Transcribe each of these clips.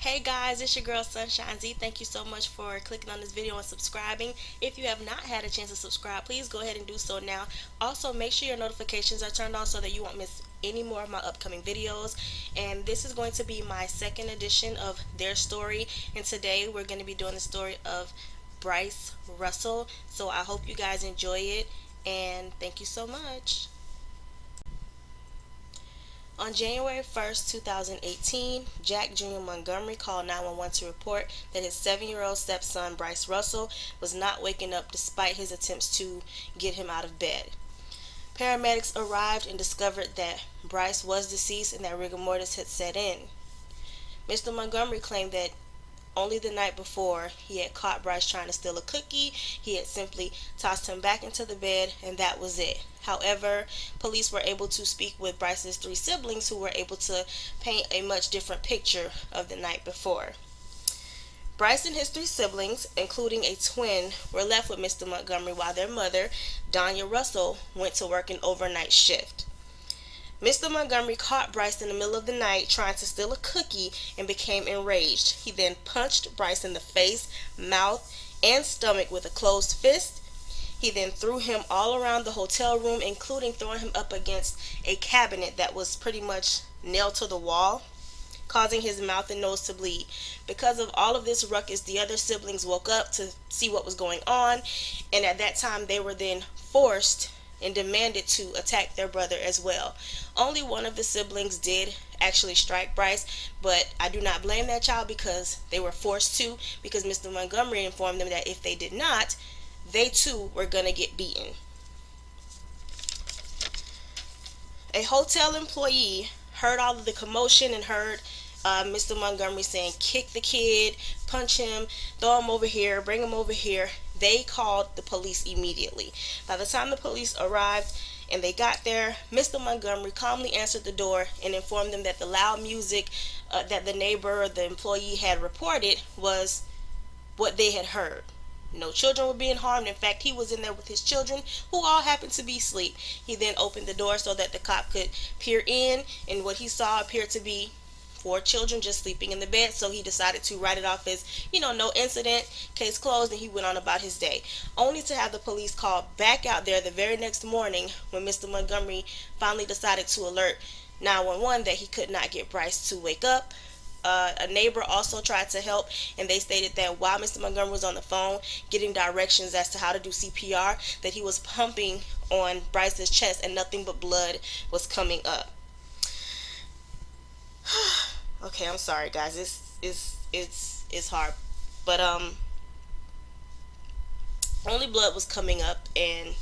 Hey guys, it's your girl Sunshine Z. Thank you so much for clicking on this video and subscribing. If you have not had a chance to subscribe, please go ahead and do so now. Also, make sure your notifications are turned on so that you won't miss any more of my upcoming videos. And this is going to be my second edition of their story. And today we're going to be doing the story of Brice Russell. So I hope you guys enjoy it and thank you so much. On January 1st, 2018, Jack Jr. Montgomery called 911 to report that his 7-year-old stepson, Brice Russell, was not waking up despite his attempts to get him out of bed. Paramedics arrived and discovered that Brice was deceased and that rigor mortis had set in. Mr. Montgomery claimed that only the night before he had caught Brice trying to steal a cookie. He had simply tossed him back into the bed and that was it. However, police were able to speak with Brice's 3 siblings who were able to paint a much different picture of the night before. Brice and his 3 siblings, including a twin, were left with Mr. Montgomery while their mother, Danya Russell, went to work an overnight shift. Mr. Montgomery caught Brice in the middle of the night trying to steal a cookie and became enraged. He then punched Brice in the face, mouth, and stomach with a closed fist. He then threw him all around the hotel room, including throwing him up against a cabinet that was pretty much nailed to the wall, causing his mouth and nose to bleed. Because of all of this ruckus, the other siblings woke up to see what was going on, and at that time they were then forced and demanded to attack their brother as well. Only one of the siblings did actually strike Brice, but I do not blame that child because they were forced to, because Mr. Montgomery informed them that if they did not, they too were going to get beaten. A hotel employee heard all of the commotion and heard Mr. Montgomery saying, "Kick the kid, punch him, throw him over here, bring him over here." They called the police immediately. By the time the police arrived and they got there, Mr. Montgomery calmly answered the door and informed them that the loud music that the neighbor or the employee had reported was what they had heard. No children were being harmed. In fact, he was in there with his children, who all happened to be asleep. He then opened the door so that the cop could peer in, and what he saw appeared to be 4 children just sleeping in the bed. So he decided to write it off as, no incident, case closed, and he went on about his day, only to have the police called back out there the very next morning when Mr. Montgomery finally decided to alert 911 that he could not get Brice to wake up. A neighbor also tried to help, and they stated that while Mr. Montgomery was on the phone getting directions as to how to do CPR, that he was pumping on Brice's chest and nothing but blood was coming up. Okay, I'm sorry guys, it's hard, but only blood was coming up and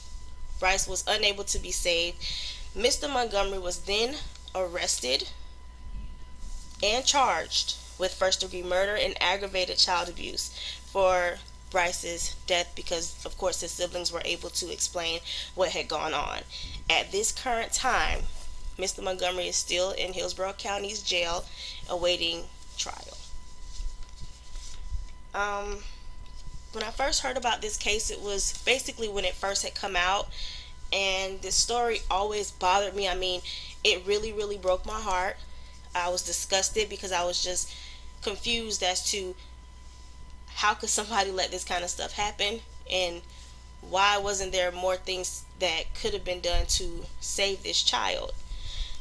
Brice was unable to be saved. Mr. Montgomery was then arrested and charged with first-degree murder and aggravated child abuse for Brice's death because, of course, his siblings were able to explain what had gone on. At this current time, Mr. Montgomery is still in Hillsborough County's jail awaiting trial. When I first heard about this case, it was basically when it first had come out, and this story always bothered me. I mean, it really, really broke my heart. I was disgusted because I was just confused as to how could somebody let this kind of stuff happen, and why wasn't there more things that could have been done to save this child.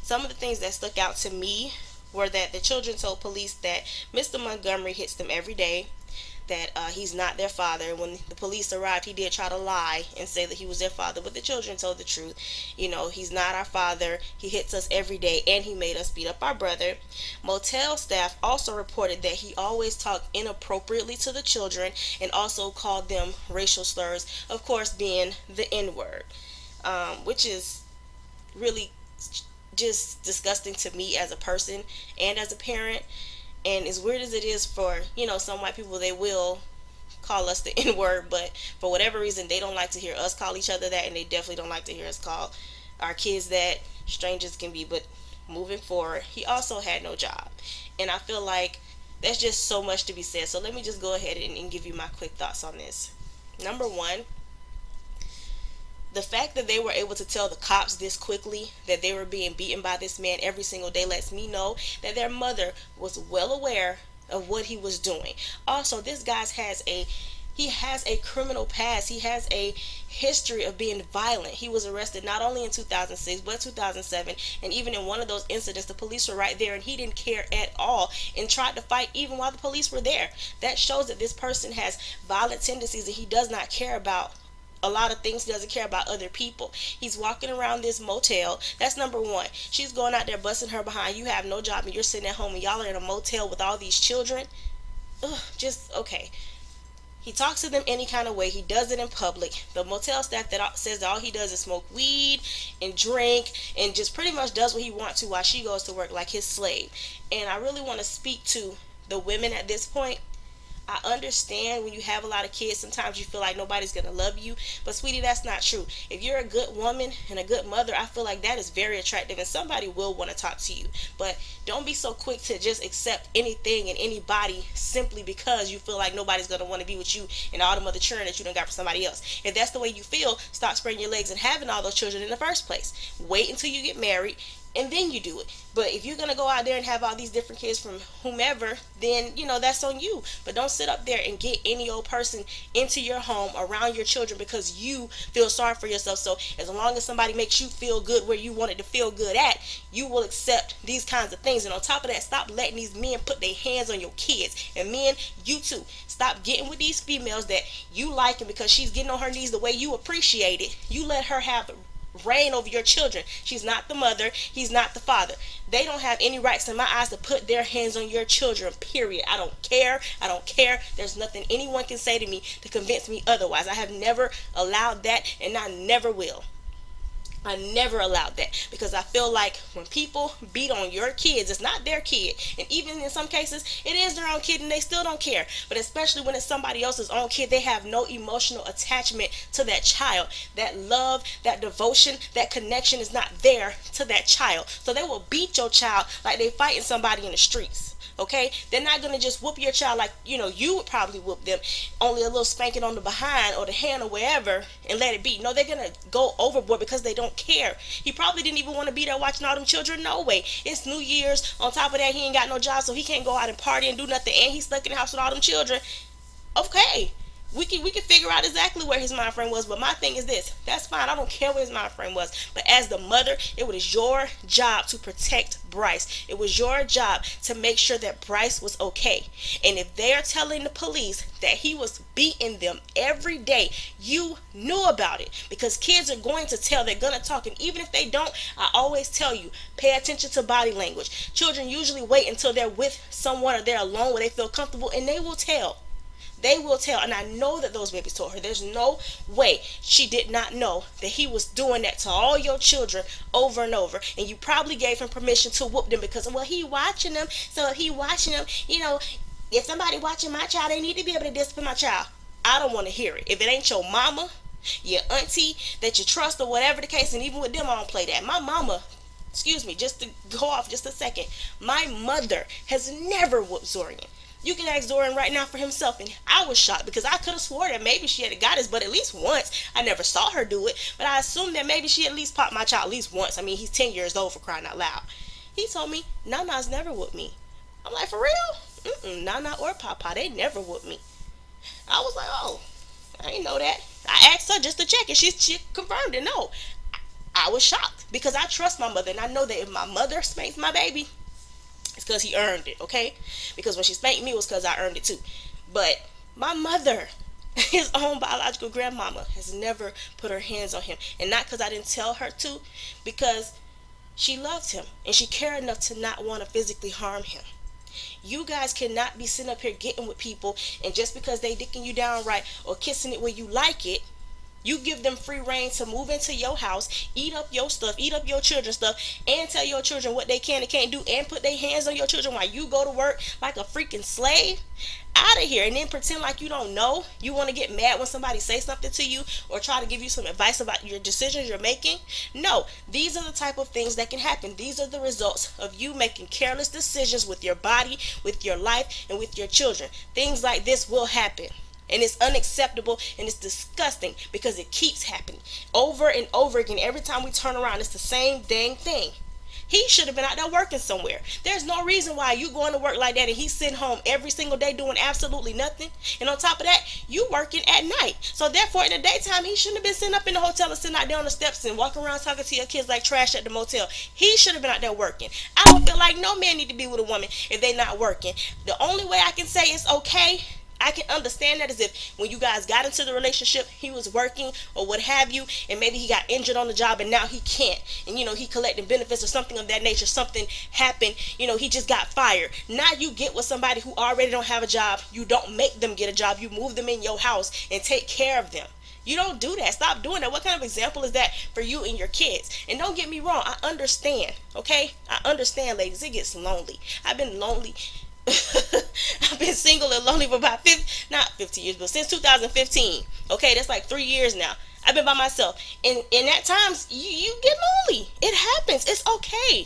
Some of the things that stuck out to me were that the children told police that Mr. Montgomery hits them every day, that he's not their father. When the police arrived, he did try to lie and say that he was their father, but the children told the truth. He's not our father. He hits us every day, and he made us beat up our brother. Motel staff also reported that he always talked inappropriately to the children and also called them racial slurs, of course being the N-word, which is really just disgusting to me as a person and as a parent. And as weird as it is for, some white people, they will call us the N-word, but for whatever reason, they don't like to hear us call each other that, and they definitely don't like to hear us call our kids that. Strangers can be, but moving forward, he also had no job. And I feel like that's just so much to be said. So let me just go ahead and give you my quick thoughts on this. Number one, the fact that they were able to tell the cops this quickly that they were being beaten by this man every single day lets me know that their mother was well aware of what he was doing. Also, this guy has a criminal past. He has a history of being violent. He was arrested not only in 2006 but 2007, and even in one of those incidents the police were right there and he didn't care at all and tried to fight even while the police were there. That shows that this person has violent tendencies and he does not care about a lot of things. He doesn't care about other people. He's walking around this motel. That's number one. She's going out there busting her behind. You have no job and you're sitting at home and y'all are in a motel with all these children. Ugh, just okay. He talks to them any kind of way. He does it in public. The motel staff that says that all he does is smoke weed and drink and just pretty much does what he wants to while she goes to work like his slave. And I really want to speak to the women at this point. I understand when you have a lot of kids, sometimes you feel like nobody's going to love you. But, sweetie, that's not true. If you're a good woman and a good mother, I feel like that is very attractive and somebody will want to talk to you. But don't be so quick to just accept anything and anybody simply because you feel like nobody's going to want to be with you and all the other children that you done got for somebody else. If that's the way you feel, stop spreading your legs and having all those children in the first place. Wait until you get married and then you do it. But if you're going to go out there and have all these different kids from whomever, then, that's on you. But don't sit up there and get any old person into your home around your children because you feel sorry for yourself. So as long as somebody makes you feel good where you wanted to feel good at, you will accept these kinds of things. And on top of that, stop letting these men put their hands on your kids. And men, you too. Stop getting with these females that you like, and because she's getting on her knees the way you appreciate it, you let her have reign over your children. She's not the mother. He's not the father. They don't have any rights in my eyes to put their hands on your children, period. I don't care. I don't care. There's nothing anyone can say to me to convince me otherwise. I have never allowed that, and I never will. I never allowed that because I feel like when people beat on your kids, it's not their kid. And even in some cases, it is their own kid and they still don't care. But especially when it's somebody else's own kid, they have no emotional attachment to that child. That love, that devotion, that connection is not there to that child. So they will beat your child like they fighting somebody in the streets. Okay, they're not going to just whoop your child like, you would probably whoop them, only a little spanking on the behind or the hand or wherever and let it be. No, they're going to go overboard because they don't care. He probably didn't even want to be there watching all them children. No way. It's New Year's. On top of that, he ain't got no job, so he can't go out and party and do nothing, and he's stuck in the house with all them children. Okay. We can figure out exactly where his mind frame was, but my thing is this: that's fine. I don't care where his mind frame was, but as the mother, it was your job to protect Brice. It was your job to make sure that Brice was okay. And if they are telling the police that he was beating them every day, you knew about it, because kids are going to tell. They're going to talk, and even if they don't, I always tell you, pay attention to body language. Children usually wait until they're with someone or they're alone where they feel comfortable, and they will tell. They will tell, and I know that those babies told her. There's no way she did not know that he was doing that to all your children over and over. And you probably gave him permission to whoop them because, well, he watching them. So if he watching them, if somebody watching my child, they need to be able to discipline my child. I don't want to hear it. If it ain't your mama, your auntie that you trust or whatever the case, and even with them, I don't play that. My mama, excuse me, just to go off just a second, my mother has never whooped Zorian. You can ask Zorian right now for himself, and I was shocked because I could have swore that maybe she had got his butt at least once. I never saw her do it, but I assumed that maybe she at least popped my child at least once. I mean, he's 10 years old, for crying out loud. He told me, Nana's never whooped me. I'm like, for real? Nana or Papa, they never whooped me. I was like, oh, I didn't know that. I asked her just to check, and she confirmed it. No, I was shocked because I trust my mother, and I know that if my mother spanks my baby, it's because he earned it, okay? Because when she spanked me, it was because I earned it too. But my mother, his own biological grandmama, has never put her hands on him. And not because I didn't tell her to, because she loved him and she cared enough to not want to physically harm him. You guys cannot be sitting up here getting with people, and just because they dicking you down right or kissing it where you like it, you give them free reign to move into your house, eat up your stuff, eat up your children's stuff, and tell your children what they can and can't do, and put their hands on your children while you go to work like a freaking slave. Out of here. And then pretend like you don't know. You want to get mad when somebody says something to you or try to give you some advice about your decisions you're making. No, these are the type of things that can happen. These are the results of you making careless decisions with your body, with your life, and with your children. Things like this will happen. And it's unacceptable and it's disgusting because it keeps happening over and over again. Every time we turn around, it's the same dang thing. He should have been out there working somewhere. There's no reason why you going to work like that and he's sitting home every single day doing absolutely nothing. And on top of that, you working at night. So therefore, in the daytime, he shouldn't have been sitting up in the hotel and sitting out there on the steps and walking around talking to your kids like trash at the motel. He should have been out there working. I don't feel like no man need to be with a woman if they not working. The only way I can say it's okay, I can understand that, is if when you guys got into the relationship, he was working or what have you, and maybe he got injured on the job and now he can't. And he collecting benefits or something of that nature. Something happened, he just got fired. Now you get with somebody who already don't have a job. You don't make them get a job. You move them in your house and take care of them. You don't do that. Stop doing that. What kind of example is that for you and your kids? And don't get me wrong, I understand, okay? I understand, ladies. It gets lonely. I've been lonely. I've been single and lonely for about not 50 years, but since 2015. Okay, that's like 3 years now. I've been by myself. And at times, you get lonely. It happens. It's okay.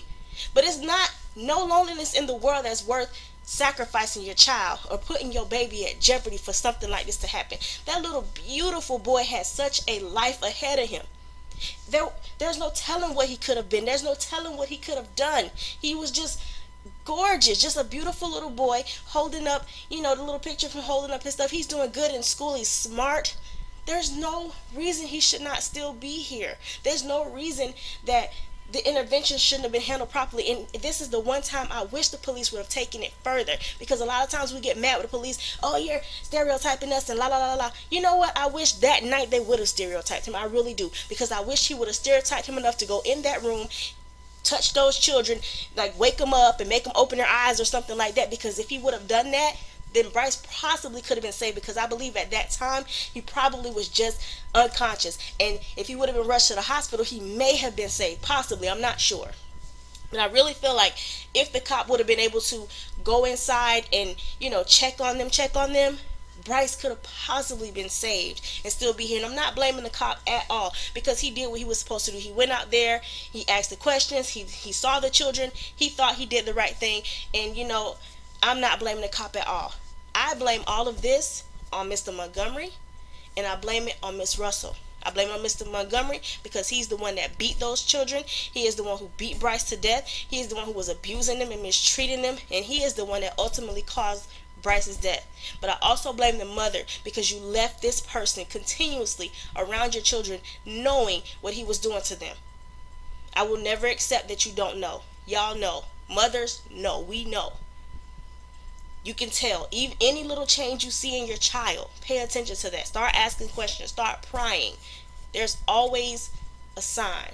But it's not no loneliness in the world that's worth sacrificing your child or putting your baby at jeopardy for something like this to happen. That little beautiful boy had such a life ahead of him. There's no telling what he could have been. There's no telling what he could have done. He was just gorgeous, just a beautiful little boy holding up, the little picture of him holding up his stuff. He's doing good in school. He's smart. There's no reason he should not still be here. There's no reason that the intervention shouldn't have been handled properly. And this is the one time I wish the police would have taken it further, because a lot of times we get mad with the police. Oh, you're stereotyping us and la la la la. You know what? I wish that night they would have stereotyped him. I really do, because I wish he would have stereotyped him enough to go in that room, touch those children, like wake them up and make them open their eyes or something like that. Because if he would have done that, then Brice possibly could have been saved, because I believe at that time he probably was just unconscious. And if he would have been rushed to the hospital, he may have been saved. Possibly, I'm not sure. But I really feel like if the cop would have been able to go inside and, check on them, Brice could have possibly been saved and still be here. And I'm not blaming the cop at all, because he did what he was supposed to do. He went out there, he asked the questions, he saw the children, he thought he did the right thing. And I'm not blaming the cop at all. I blame all of this on Mr. Montgomery, and I blame it on Miss Russell. I blame it on Mr. Montgomery because he's the one that beat those children. He is the one who beat Brice to death. He is the one who was abusing them and mistreating them, and he is the one that ultimately caused Brice's death. But I also blame the mother, because you left this person continuously around your children knowing what he was doing to them. I will never accept that you don't know. Y'all know. Mothers know. We know. You can tell. Even any little change you see in your child, pay attention to that. Start asking questions. Start prying. There's always a sign.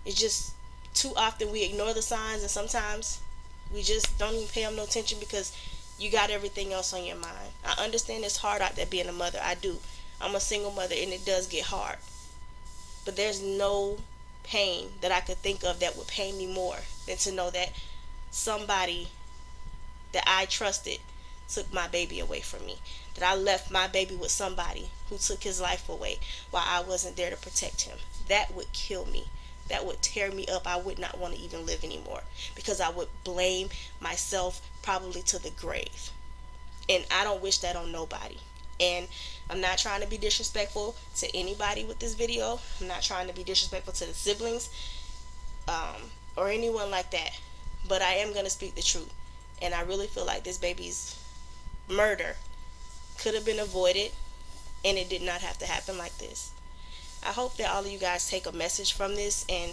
It's just too often we ignore the signs, and sometimes we just don't even pay them no attention because you got everything else on your mind. I understand it's hard out there being a mother. I do. I'm a single mother, and it does get hard. But there's no pain that I could think of that would pain me more than to know that somebody that I trusted took my baby away from me. That I left my baby with somebody who took his life away while I wasn't there to protect him. That would kill me. That would tear me up. I would not want to even live anymore, because I would blame myself probably to the grave. And I don't wish that on nobody. And I'm not trying to be disrespectful to anybody with this video. I'm not trying to be disrespectful to the siblings or anyone like that. But I am going to speak the truth. And I really feel like this baby's murder could have been avoided, and it did not have to happen like this. I hope that all of you guys take a message from this and,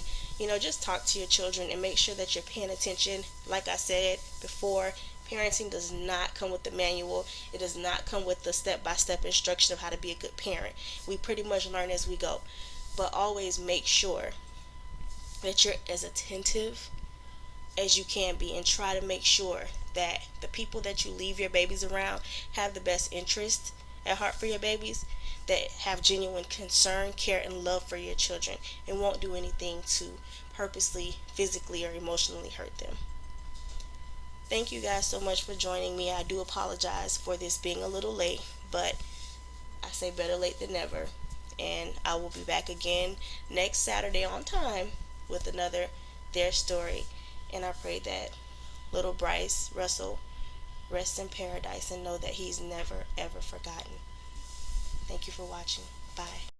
just talk to your children and make sure that you're paying attention. Like I said before, parenting does not come with the manual. It does not come with the step-by-step instruction of how to be a good parent. We pretty much learn as we go. But always make sure that you're as attentive as you can be, and try to make sure that the people that you leave your babies around have the best interest at heart for your babies, that have genuine concern, care, and love for your children, and won't do anything to purposely, physically, or emotionally hurt them. Thank you guys so much for joining me. I do apologize for this being a little late, but I say better late than never. And I will be back again next Saturday on time with another Their Story. And I pray that little Brice Russell rests in paradise and know that he's never, ever forgotten. Thank you for watching. Bye.